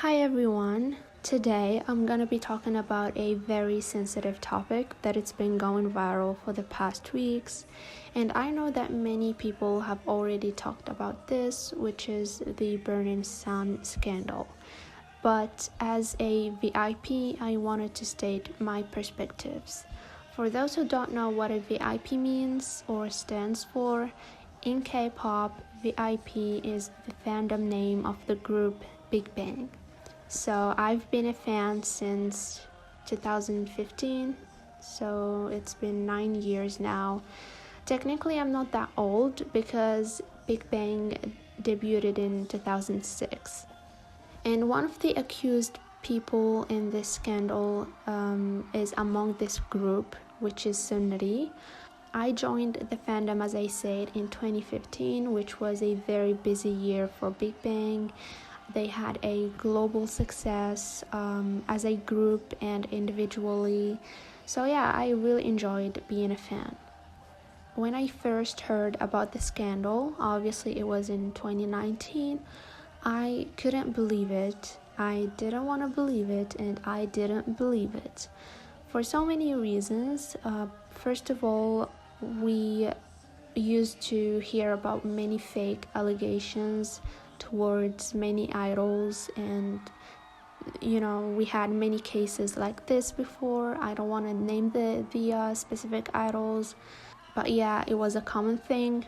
Hi everyone. Today I'm gonna be talking about a very sensitive topic that it's been going viral for the past weeks, and I know that many people have already talked about this, which is the Burning Sun scandal. But as a VIP, I wanted to state my perspectives. For those who don't know what a VIP means or stands for, in K-pop, VIP is the fandom name of the group Big Bang. So I've been a fan since 2015, so it's been 9 years now. Technically, I'm not that old because Big Bang debuted in 2006. And one of the accused people in this scandal is among this group, which is Seungri. I joined the fandom, as I said, in 2015, which was a very busy year for Big Bang. They had a global success as a group and individually. So yeah, I really enjoyed being a fan. When I first heard about the scandal, obviously it was in 2019, I couldn't believe it. I didn't want to believe it, and I didn't believe it for so many reasons. First of all, we used to hear about many fake allegations towards many idols, and we had many cases like this before. I don't want to name the specific idols, but yeah, it was a common thing.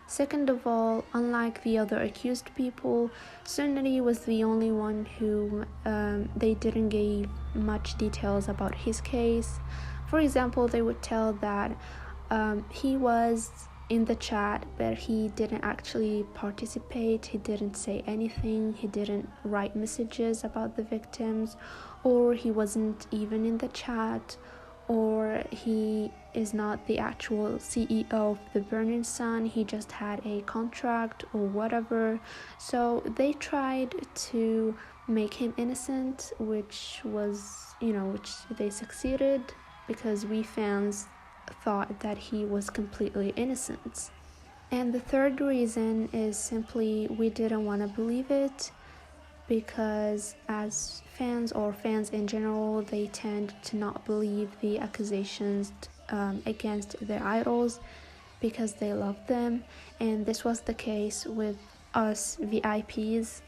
Second of all, unlike the other accused people, Seungri was the only one who they didn't give much details about his case. For example, they would tell that he was in the chat, but he didn't actually participate. He didn't say anything. He didn't write messages about the victims, or he wasn't even in the chat, or he is not the actual CEO of the Burning Sun. He just had a contract or whatever. So they tried to make him innocent, which they succeeded, because we fans thought that he was completely innocent. And the third reason is simply we didn't want to believe it, because as fans or fans in general, they tend to not believe the accusations against their idols because they love them. And this was the case with us VIPs.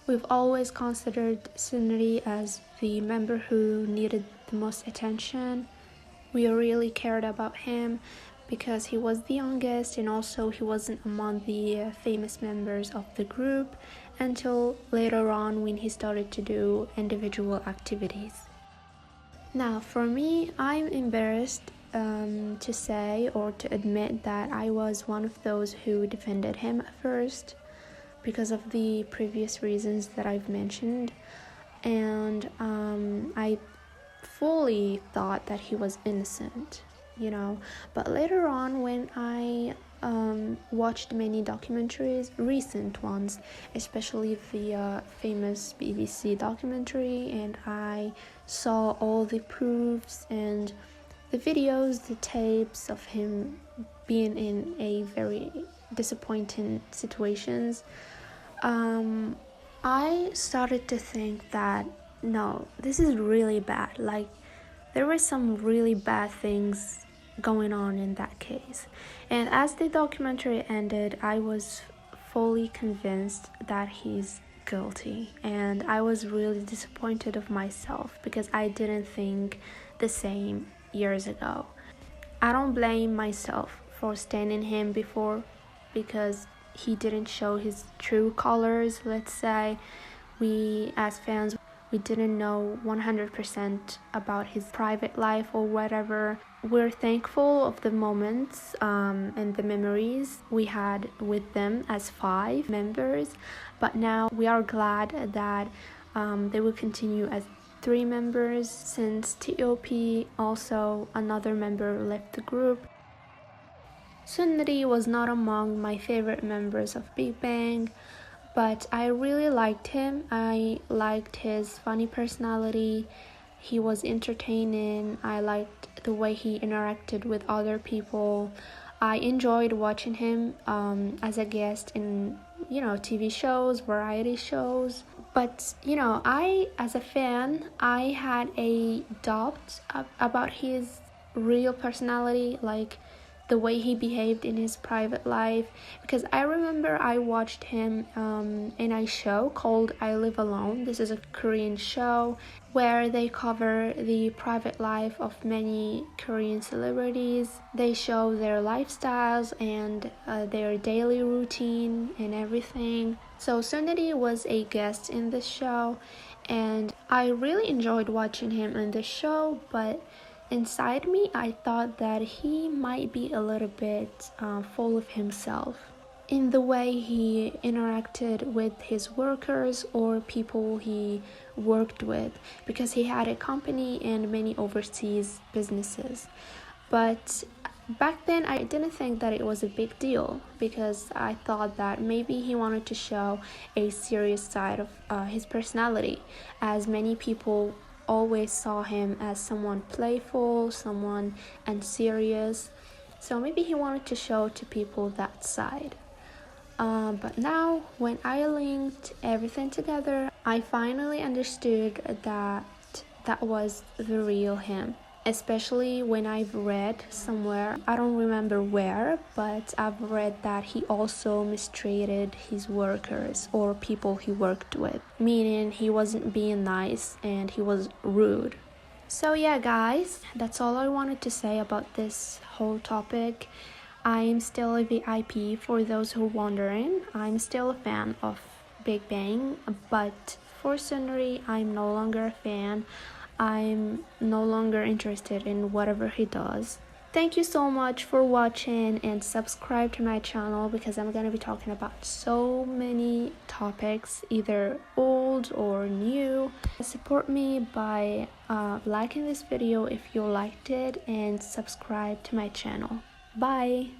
We've always considered Seungri as the member who needed the most attention. We really cared about him because he was the youngest, and also he wasn't among the famous members of the group until later on when he started to do individual activities. Now, for me, I'm embarrassed to say or to admit that I was one of those who defended him at first because of the previous reasons that I've mentioned, and I fully thought that he was innocent, but later on when I watched many documentaries, recent ones, especially the famous BBC documentary, and I saw all the proofs and the videos, the tapes of him being in a very disappointing situations, I started to think that no, this is really bad. Like, there were some really bad things going on in that case. And as the documentary ended, I was fully convinced that he's guilty, and I was really disappointed of myself because I didn't think the same years ago. I don't blame myself for standing him before because he didn't show his true colors, let's say. We as fans, we didn't know 100% about his private life or whatever. We're thankful of the moments and the memories we had with them as 5 members, but now we are glad that they will continue as 3 members, since TOP, also another member, left the group. Seungri was not among my favorite members of Big Bang, but I really liked him. I liked his funny personality. He was entertaining. I liked the way he interacted with other people. I enjoyed watching him as a guest in TV shows, variety shows. But I, as a fan, I had a doubt about his real personality, like the way he behaved in his private life, because I remember I watched him in a show called I Live Alone. This is a Korean show where they cover the private life of many Korean celebrities. They show their lifestyles and their daily routine and everything. So Seungri was a guest in this show, and I really enjoyed watching him in this show, but inside me, I thought that he might be a little bit full of himself in the way he interacted with his workers or people he worked with, because he had a company and many overseas businesses. But back then, I didn't think that it was a big deal, because I thought that maybe he wanted to show a serious side of his personality, as many people always saw him as someone playful, someone unserious. So maybe he wanted to show to people that side. But now, when I linked everything together, I finally understood that that was the real him. Especially when I've read somewhere, I don't remember where, but I've read that he also mistreated his workers or people he worked with, meaning he wasn't being nice and he was rude. So yeah, guys, that's all I wanted to say about this whole topic. I'm still a VIP, for those who are wondering. I'm still a fan of Big Bang, but for Seungri, I'm no longer a fan. I'm no longer interested in whatever he does. Thank you so much for watching, and subscribe to my channel, because I'm gonna be talking about so many topics, either old or new. Support me by liking this video if you liked it, and subscribe to my channel. Bye!